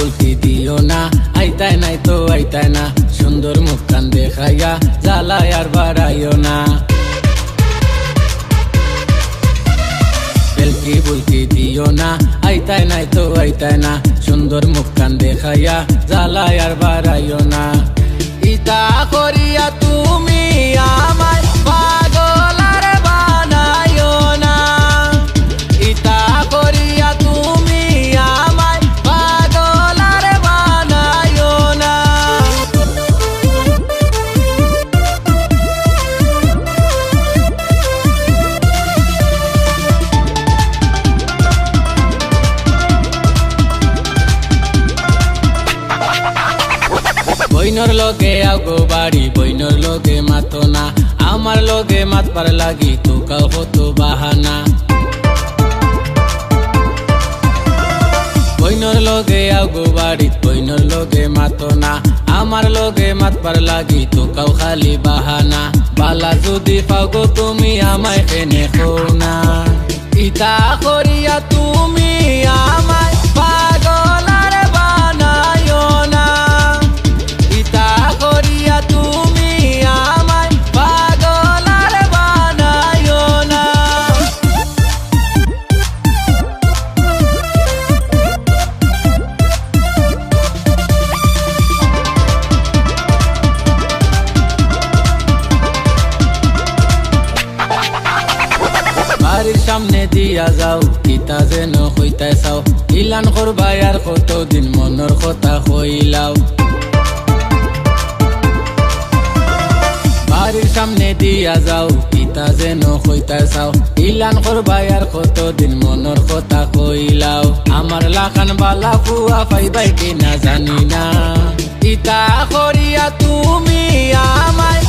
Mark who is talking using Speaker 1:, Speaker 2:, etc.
Speaker 1: Bulky দিও না, আইতায় নাই তো আইতায় না, সুন্দর মুখখান দেখাইয়া জ্বালায় আর বাড়াইও না। বেলকি বুলকি দিও না, আইতায় নাই তো আইতায় না, সুন্দর মুখখান দেখাইয়া জ্বালায় আর বাড়াইও না। ইতা করিয়া তুমি আমায় পাগল আর বানাইও না, ইতা করিয়া তুমি আমায় পাগল আর বানাইও না। বইনর লগে আগো বাড়ি, বইনর লগে মাতো না, আমার লগে মাতবার লাগি তোকাও হতো বাহানা। বইনর লগে আগো বাড়ি, বইনর লগে মাতো না, আমার লগে মাতবার লাগি তোকাও খালি বাহানা। বালা যদি পাও গো তুমি আমায় কেনে খো না, ইতা করিয়া তুমি আমায় পাগল আর বানাইও না, ইতা করিয়া তুমি আমায় পাগল আর বানাইও না। বাড়ির সামনে দিয়া যাও, কিতা যেন হইতাই চাও, ইলান করবাই আর কতদিন মনের কথা কইলাও। বাড়ির সামনে দিয়া যাও, কিতা যেন হইতাই চাও, ইলান করবাই আর কতদিন মনের কথা কইলাও। আমার লাখান বালা ফুয়া পাইবাই কিনা জানি না, ইতা করিয়া তুমি আমায়